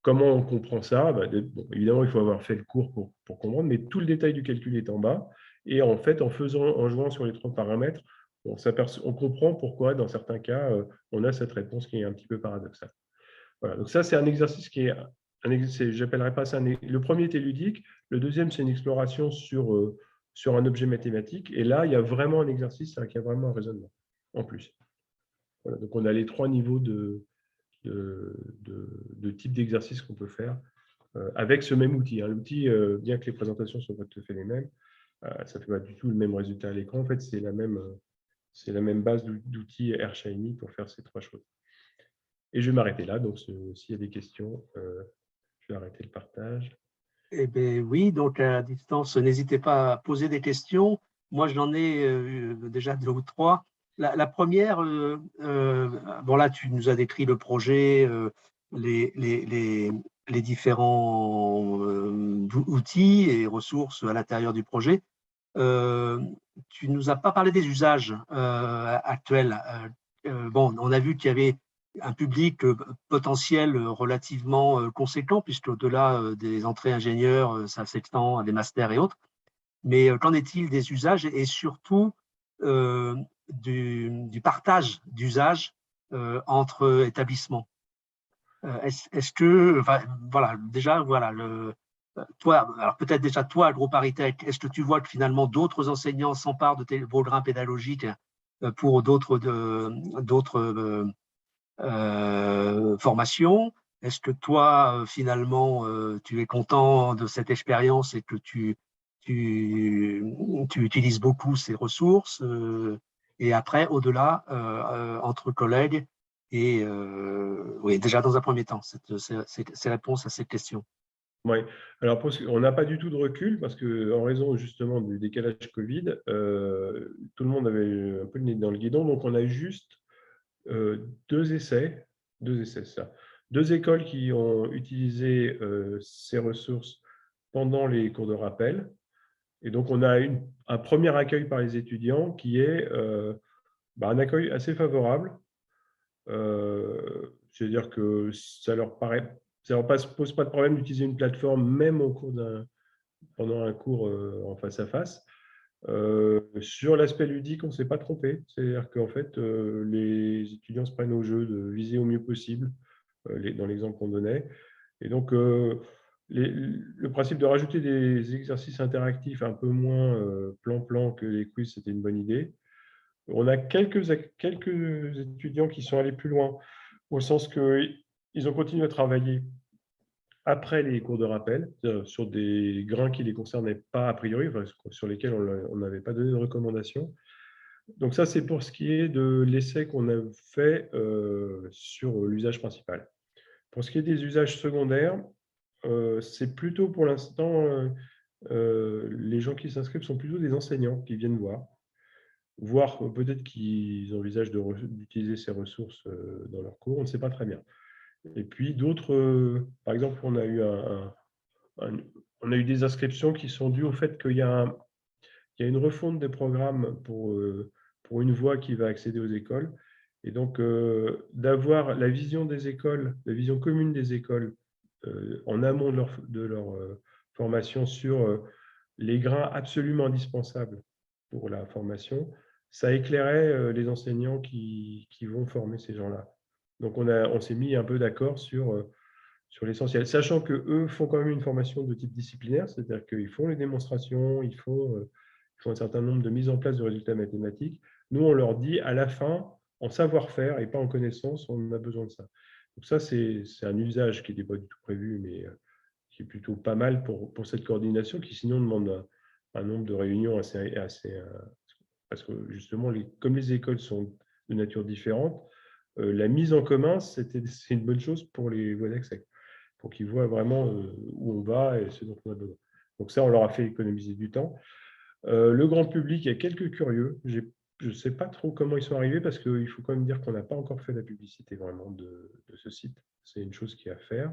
comment on comprend ça? Bon, évidemment, il faut avoir fait le cours pour comprendre, mais tout le détail du calcul est en bas. Et en fait, en jouant sur les 30 paramètres, on comprend pourquoi, dans certains cas, on a cette réponse qui est un petit peu paradoxale. Voilà, donc ça, c'est un exercice qui est, j'appellerais pas ça le premier était ludique, le deuxième, c'est une exploration sur un objet mathématique. Et là, il y a vraiment un exercice, qui a vraiment un raisonnement en plus. Voilà, donc on a les 3 niveaux de type d'exercice qu'on peut faire avec ce même outil. L'outil, bien que les présentations ne soient pas tout à fait les mêmes, ça ne fait pas du tout le même résultat à l'écran. En fait, c'est la même base d'outils AirShiny pour faire ces 3 choses. Et je vais m'arrêter là. Donc, s'il y a des questions, je vais arrêter le partage. Eh bien, oui, donc à distance, n'hésitez pas à poser des questions. Moi, j'en ai déjà 2 ou 3. La première, bon là, tu nous as décrit le projet, les différents outils et ressources à l'intérieur du projet. Tu ne nous as pas parlé des usages actuels. Bon, on a vu qu'il y avait un public potentiel relativement conséquent, puisque au-delà des entrées ingénieurs, ça s'étend à des masters et autres. Mais qu'en est-il des usages et surtout du partage d'usages entre établissements? Est-ce que, enfin, voilà, déjà, voilà, toi, alors peut-être déjà toi, AgroParisTech, est-ce que tu vois que finalement d'autres enseignants s'emparent de tes programmes pédagogiques pour d'autres formations? Est-ce que toi, finalement, tu es content de cette expérience et que tu utilises beaucoup ces ressources? Et après, au-delà, entre collègues, et oui, déjà dans un premier temps, ces réponses à cette question. Oui, alors on n'a pas du tout de recul parce qu'en raison justement du décalage Covid, tout le monde avait un peu le nez dans le guidon, donc on a juste 2 essais, ça. 2 écoles qui ont utilisé ces ressources pendant les cours de rappel. Et donc, on a un premier accueil par les étudiants qui est un accueil assez favorable. C'est-à-dire que ça leur pose pas de problème d'utiliser une plateforme même pendant un cours en face à face. Sur l'aspect ludique, on ne s'est pas trompé. C'est-à-dire qu'en fait, les étudiants se prennent au jeu de viser au mieux possible, dans l'exemple qu'on donnait. Et donc, le principe de rajouter des exercices interactifs un peu moins plan-plan que les quiz, c'était une bonne idée. On a quelques étudiants qui sont allés plus loin, au sens qu'ils ont continué à travailler après les cours de rappel, sur des grains qui ne les concernaient pas a priori, enfin, sur lesquels on n'avait pas donné de recommandation. Donc ça, c'est pour ce qui est de l'essai qu'on a fait sur l'usage principal. Pour ce qui est des usages secondaires, c'est plutôt pour l'instant, les gens qui s'inscrivent sont plutôt des enseignants qui viennent voir peut-être qu'ils envisagent d'utiliser ces ressources dans leurs cours, on ne sait pas très bien. Et puis d'autres, par exemple, on a eu des inscriptions qui sont dues au fait qu'il y a une refonte des programmes pour une voie qui va accéder aux écoles. Et donc, d'avoir la vision des écoles, la vision commune des écoles en amont de leur formation sur les grains absolument indispensables pour la formation, ça éclairait les enseignants qui vont former ces gens-là. Donc, on s'est mis un peu d'accord sur l'essentiel, sachant qu'eux font quand même une formation de type disciplinaire, c'est-à-dire qu'ils font les démonstrations, ils font un certain nombre de mises en place de résultats mathématiques. Nous, on leur dit à la fin, en savoir-faire et pas en connaissance, on a besoin de ça. Donc ça, c'est un usage qui n'était pas du tout prévu, mais qui est plutôt pas mal pour cette coordination, qui sinon demande un nombre de réunions assez parce que justement, comme les écoles sont de nature différente, la mise en commun, c'est une bonne chose pour les voies d'accès, pour qu'ils voient vraiment où on va et ce dont on a besoin. Donc ça, on leur a fait économiser du temps. Le grand public, il y a quelques curieux. Je ne sais pas trop comment ils sont arrivés parce qu'il faut quand même dire qu'on n'a pas encore fait la publicité vraiment de ce site. C'est une chose qui est à faire.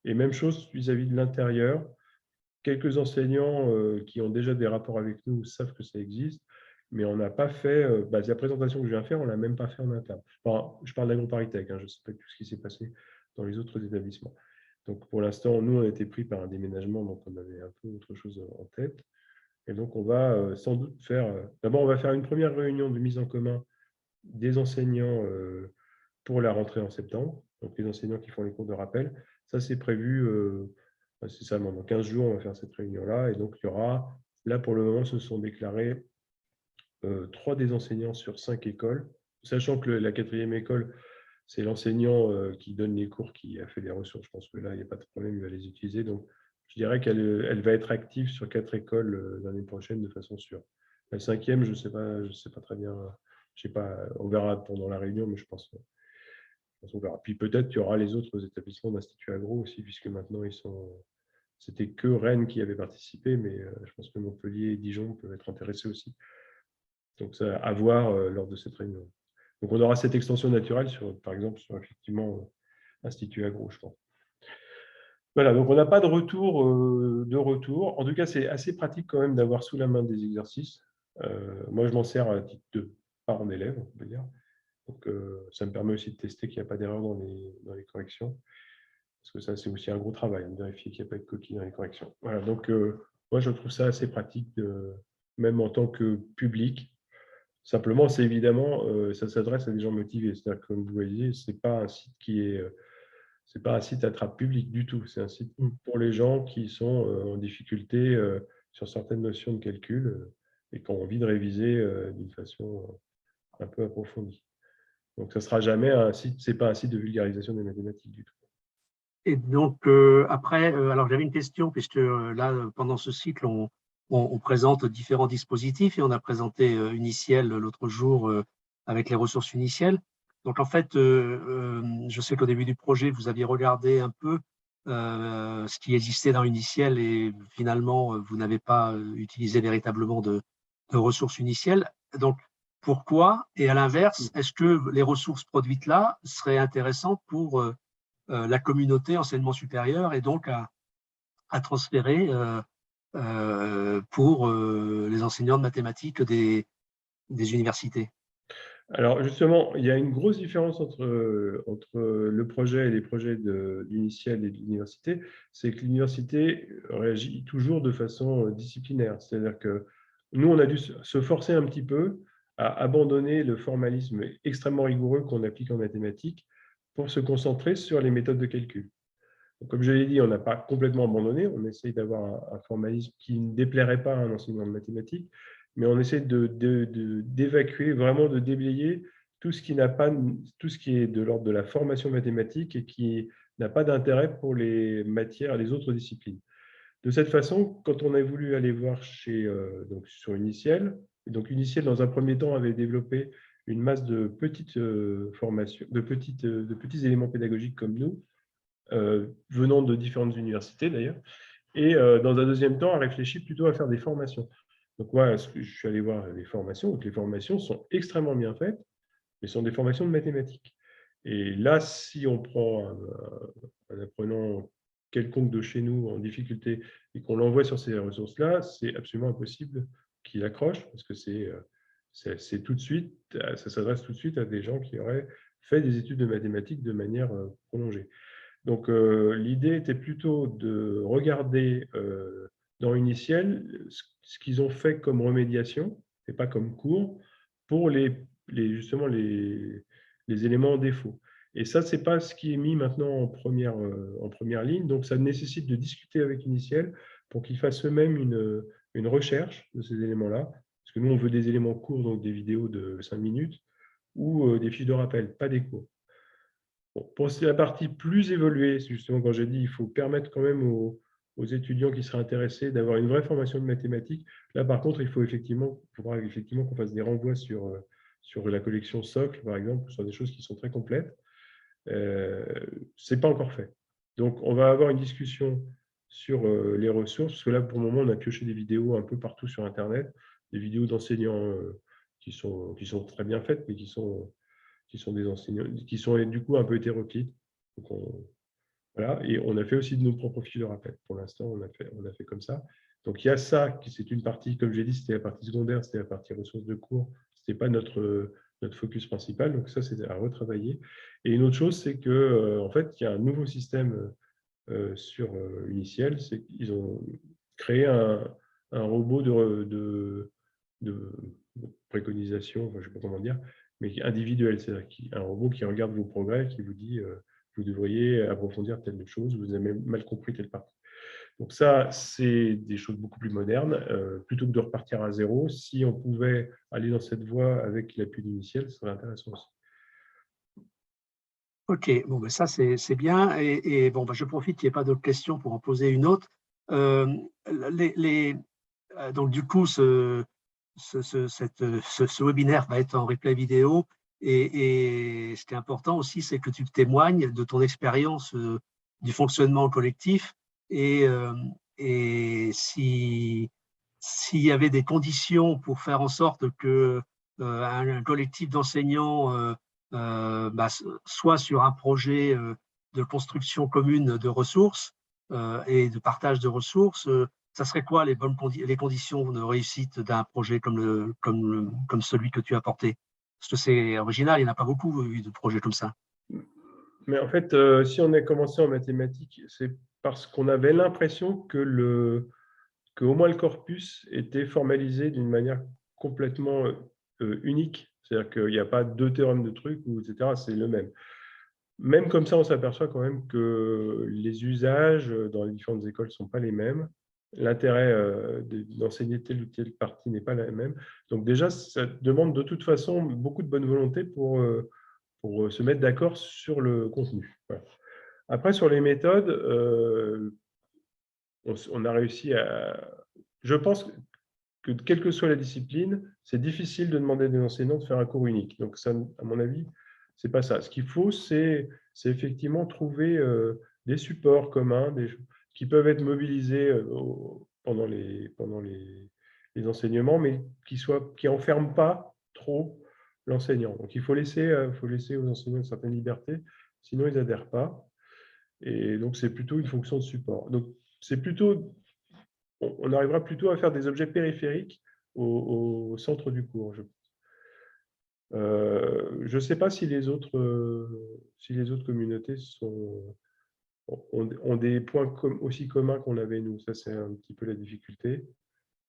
Et même chose vis-à-vis de l'intérieur. Quelques enseignants qui ont déjà des rapports avec nous savent que ça existe, mais on n'a pas fait, la présentation que je viens de faire, on ne l'a même pas fait en interne. Enfin, je parle d'AgroParisTech, je ne sais pas tout ce qui s'est passé dans les autres établissements. Donc pour l'instant, nous, on a été pris par un déménagement, donc on avait un peu autre chose en tête. Et donc on va sans doute faire, d'abord on va faire une première réunion de mise en commun des enseignants pour la rentrée en septembre, donc les enseignants qui font les cours de rappel. Ça, c'est prévu, c'est ça, dans 15 jours, on va faire cette réunion-là. Et donc, il y aura, là, pour le moment, se sont déclarés 3 des enseignants sur 5 écoles, sachant que la 4e école, c'est l'enseignant qui donne les cours qui a fait les ressources. Je pense que là, il n'y a pas de problème, il va les utiliser. Donc, je dirais qu'elle va être active sur 4 écoles l'année prochaine de façon sûre. La 5e, je ne sais pas très bien. Je sais pas, on verra pendant la réunion, mais je pense on verra. Puis peut-être qu'il y aura les autres établissements d'Institut Agro aussi, puisque maintenant c'était que Rennes qui avait participé, mais je pense que Montpellier et Dijon peuvent être intéressés aussi. Donc ça à voir lors de cette réunion. Donc on aura cette extension naturelle par exemple sur effectivement Institut Agro, je pense. Voilà, donc on n'a pas de retour. En tout cas, c'est assez pratique quand même d'avoir sous la main des exercices. Moi, je m'en sers à titre de parent d'élève, on peut dire. Donc, ça me permet aussi de tester qu'il n'y a pas d'erreur dans les corrections. Parce que ça, c'est aussi un gros travail, de vérifier qu'il n'y a pas de coquilles dans les corrections. Voilà, donc moi, je trouve ça assez pratique, même en tant que public. Simplement, c'est évidemment, ça s'adresse à des gens motivés. C'est-à-dire que, comme vous voyez, ce n'est pas un site c'est pas un site attrape public du tout. C'est un site pour les gens qui sont en difficulté sur certaines notions de calcul et qui ont envie de réviser d'une façon un peu approfondie. Donc, ça ne sera jamais un site, c'est pas un site de vulgarisation des mathématiques du tout. Et donc, après, alors j'avais une question, puisque là, pendant ce cycle, on présente différents dispositifs et on a présenté Uniciel l'autre jour avec les ressources Uniciel. Donc, en fait, je sais qu'au début du projet, vous aviez regardé un peu ce qui existait dans Uniciel et finalement, vous n'avez pas utilisé véritablement de ressources Uniciel. Donc, pourquoi? Et à l'inverse, est-ce que les ressources produites là seraient intéressantes pour la communauté enseignement supérieur et donc à transférer pour les enseignants de mathématiques des universités? Alors justement, il y a une grosse différence entre le projet et les projets d'Uniciel et de l'université, c'est que l'université réagit toujours de façon disciplinaire. C'est-à-dire que nous, on a dû se forcer un petit peu à abandonner le formalisme extrêmement rigoureux qu'on applique en mathématiques pour se concentrer sur les méthodes de calcul. Donc, comme je l'ai dit, on n'a pas complètement abandonné, on essaye d'avoir un formalisme qui ne déplairait pas à un enseignant de mathématiques, mais on essaie d'évacuer, vraiment de déblayer tout ce qui n'a pas, tout ce qui est de l'ordre de la formation mathématique et qui n'a pas d'intérêt pour les matières, les autres disciplines. De cette façon, quand on a voulu aller voir donc sur Uniciel, donc Uniciel, dans un premier temps, avait développé une masse de petites formations, de petits éléments pédagogiques comme nous, venant de différentes universités d'ailleurs, et dans un deuxième temps, a réfléchi plutôt à faire des formations. Donc moi, je suis allé voir les formations, donc les formations sont extrêmement bien faites, mais sont des formations de mathématiques. Et là, si on prend un apprenant quelconque de chez nous en difficulté et qu'on l'envoie sur ces ressources-là, c'est absolument impossible qu'il accroche parce que c'est tout de suite, ça s'adresse tout de suite à des gens qui auraient fait des études de mathématiques de manière prolongée. Donc, l'idée était plutôt de regarder dans Uniciel ce qu'ils ont fait comme remédiation, et pas comme cours, pour justement les éléments en défaut. Et ça, ce n'est pas ce qui est mis maintenant en première ligne. Donc, ça nécessite de discuter avec Uniciel pour qu'ils fassent eux-mêmes une recherche de ces éléments-là. Parce que nous, on veut des éléments courts, donc des vidéos de 5 minutes, ou des fiches de rappel, pas des cours. Bon, pour la partie plus évoluée, justement, quand j'ai dit il faut permettre quand même aux étudiants qui seraient intéressés d'avoir une vraie formation de mathématiques, là, par contre, il faudra effectivement qu'on fasse des renvois sur la collection Socle, par exemple, sur des choses qui sont très complètes. Ce n'est pas encore fait. Donc, on va avoir une discussion sur les ressources, parce que là, pour le moment, on a pioché des vidéos un peu partout sur Internet, des vidéos d'enseignants qui sont très bien faites, mais qui sont des enseignants, qui sont du coup un peu hétéroclites. Donc voilà, et on a fait aussi de nos propres fiches de rappel. Pour l'instant, on a fait comme ça. Donc il y a ça, c'est une partie, comme j'ai dit, c'était la partie secondaire, c'était la partie ressources de cours, ce n'était pas notre focus principal, donc ça, c'est à retravailler. Et une autre chose, c'est que en fait, il y a un nouveau système sur Uniciel, c'est qu'ils ont créé un robot de préconisation, enfin, je ne sais pas comment dire, mais individuel, c'est-à-dire un robot qui regarde vos progrès, qui vous dit vous devriez approfondir telle chose, vous avez mal compris telle partie. Donc ça, c'est des choses beaucoup plus modernes. Plutôt que de repartir à zéro, si on pouvait aller dans cette voie avec l'appui d'Uniciel, ce serait intéressant aussi. Ok, bon, ben ça c'est bien. Et bon, ben, je profite qu'il n'y ait pas d'autres questions pour en poser une autre. Euh, donc du coup, ce webinaire va être en replay vidéo. Et ce qui est important aussi, c'est que tu témoignes de ton expérience du fonctionnement collectif. Et, s'il y avait des conditions pour faire en sorte que un collectif d'enseignants soit sur un projet de construction commune de ressources et de partage de ressources, ça serait quoi les conditions de réussite d'un projet comme celui que tu as porté? Parce que c'est original, il n'y en a pas beaucoup de projets comme ça. Mais en fait, si on a commencé en mathématiques, c'est parce qu'on avait l'impression qu'au moins le corpus était formalisé d'une manière complètement unique. C'est-à-dire qu'il n'y a pas deux théorèmes de trucs, etc. C'est le même. Même comme ça, on s'aperçoit quand même que les usages dans les différentes écoles ne sont pas les mêmes. L'intérêt d'enseigner telle ou telle partie n'est pas la même. Donc déjà, ça demande de toute façon beaucoup de bonne volonté pour se mettre d'accord sur le contenu. Voilà. Après, sur les méthodes, on a réussi à... Je pense que quelle que soit la discipline, c'est difficile de demander à des enseignants de faire un cours unique. Donc ça, à mon avis, c'est pas ça. Ce qu'il faut, c'est effectivement trouver des supports communs, qui peuvent être mobilisés pendant les enseignements, mais qui n'enferment pas trop l'enseignant. Donc il faut laisser aux enseignants une certaine liberté, sinon ils n'adhèrent pas. Et donc c'est plutôt une fonction de support. Donc c'est plutôt on arrivera plutôt à faire des objets périphériques au centre du cours. Je ne sais pas si les autres communautés ont des points aussi communs qu'on avait nous. Ça, c'est un petit peu la difficulté.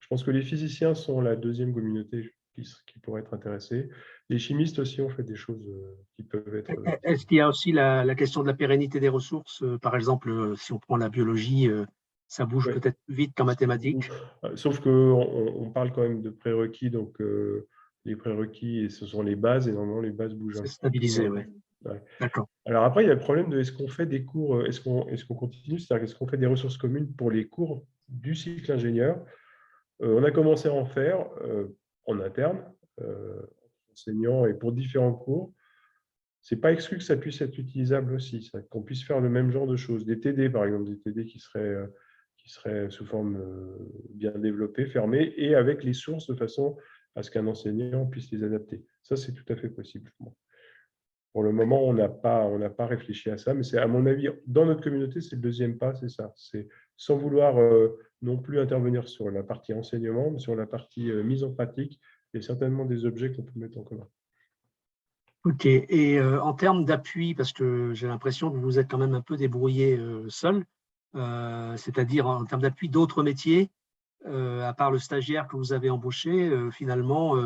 Je pense que les physiciens sont la deuxième communauté qui pourrait être intéressée. Les chimistes aussi ont fait des choses qui peuvent être… Est-ce qu'il y a aussi la question de la pérennité des ressources? Par exemple, si on prend la biologie, ça bouge Ouais. peut-être plus vite qu'en mathématiques. Sauf qu'on parle quand même de prérequis, donc les prérequis, ce sont les bases, et normalement les bases bougent un C'est petit peu stabilisé, moins. oui. Ouais. D'accord. Alors après, il y a le problème de est-ce qu'on fait des cours, est-ce qu'on continue, c'est-à-dire est-ce qu'on fait des ressources communes pour les cours du cycle ingénieur. On a commencé à en faire en interne, enseignants et pour différents cours. C'est pas exclu que ça puisse être utilisable aussi, qu'on puisse faire le même genre de choses. Des TD, par exemple, des TD qui seraient sous forme bien développée, fermée, et avec les sources de façon à ce qu'un enseignant puisse les adapter. Ça, c'est tout à fait possible. Pour le moment, on n'a pas réfléchi à ça, mais c'est, à mon avis, dans notre communauté, c'est le deuxième pas, c'est ça. C'est sans vouloir non plus intervenir sur la partie enseignement, mais sur la partie mise en pratique, il y a certainement des objets qu'on peut mettre en commun. Ok. Et en termes d'appui, parce que j'ai l'impression que vous êtes quand même un peu débrouillé seul, c'est-à-dire en termes d'appui d'autres métiers, à part le stagiaire que vous avez embauché, finalement,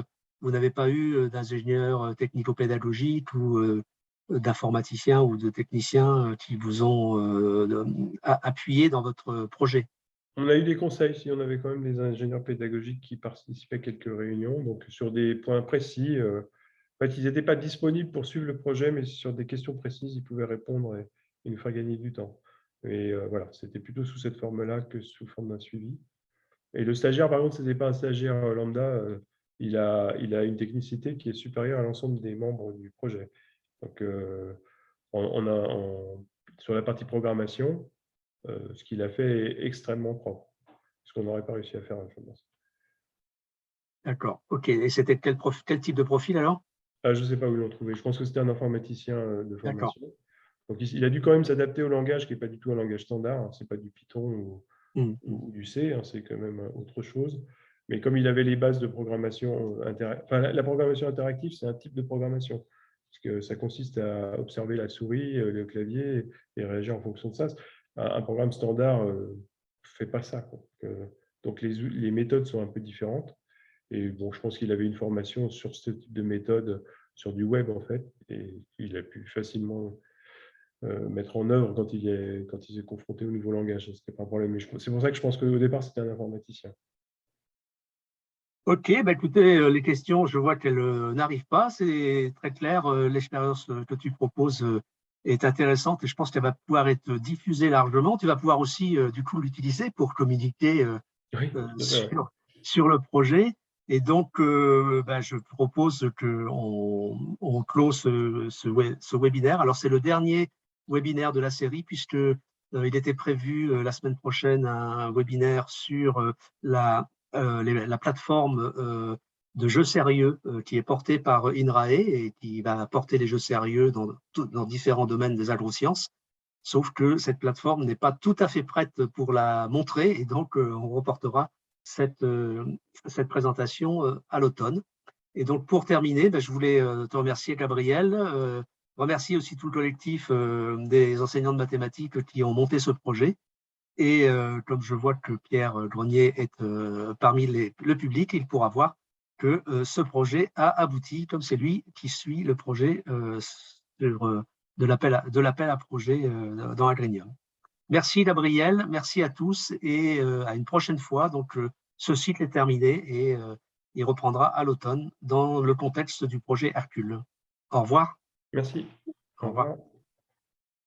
vous n'avez pas eu d'ingénieur technico-pédagogique ou d'informaticiens ou de techniciens qui vous ont appuyé dans votre projet. On a eu des conseils, si on avait quand même des ingénieurs pédagogiques qui participaient à quelques réunions, donc sur des points précis. En fait, ils n'étaient pas disponibles pour suivre le projet, mais sur des questions précises, ils pouvaient répondre et nous faire gagner du temps. Et voilà, c'était plutôt sous cette forme-là que sous forme d'un suivi. Et le stagiaire, par contre, ce n'était pas un stagiaire lambda. Il a une technicité qui est supérieure à l'ensemble des membres du projet. Donc, sur la partie programmation, ce qu'il a fait est extrêmement propre, ce qu'on n'aurait pas réussi à faire, je pense. D'accord. Ok. Et c'était quel type de profil alors? Ah, je ne sais pas où ils l'ont trouvé. Je pense que c'était un informaticien de D'accord. formation. Donc, il a dû quand même s'adapter au langage qui n'est pas du tout un langage standard. Hein. Ce n'est pas du Python ou du C, hein. C'est quand même autre chose. Mais comme il avait les bases de programmation, la programmation interactive, c'est un type de programmation. Parce que ça consiste à observer la souris, le clavier et réagir en fonction de ça. Un programme standard ne fait pas ça, quoi. Donc, les méthodes sont un peu différentes. Et bon, je pense qu'il avait une formation sur ce type de méthode sur du web, en fait. Et il a pu facilement mettre en œuvre quand il est confronté au nouveau langage. Ce n'était pas un problème. Mais c'est pour ça que je pense qu'au départ, c'était un informaticien. Ok, bah écoutez, les questions, je vois qu'elles n'arrivent pas. C'est très clair. L'expérience que tu proposes est intéressante et je pense qu'elle va pouvoir être diffusée largement. Tu vas pouvoir aussi, du coup, l'utiliser pour communiquer Oui, euh, tout à fait, ouais. sur le projet. Et donc, bah, je propose qu'on close ce webinaire. Alors, c'est le dernier webinaire de la série puisque il était prévu la semaine prochaine un webinaire sur la plateforme de jeux sérieux qui est portée par INRAE et qui va porter les jeux sérieux dans différents domaines des agrosciences. Sauf que cette plateforme n'est pas tout à fait prête pour la montrer et donc on reportera cette présentation à l'automne. Et donc pour terminer, je voulais te remercier Gabriel, remercier aussi tout le collectif des enseignants de mathématiques qui ont monté ce projet. Et comme je vois que Pierre Grenier est parmi le public, il pourra voir que ce projet a abouti, comme c'est lui qui suit le projet de l'appel à projet dans Agrinium. Merci Gabriel, merci à tous et à une prochaine fois. Donc ce cycle est terminé et il reprendra à l'automne dans le contexte du projet Hercule. Au revoir. Merci. Au Au revoir. revoir.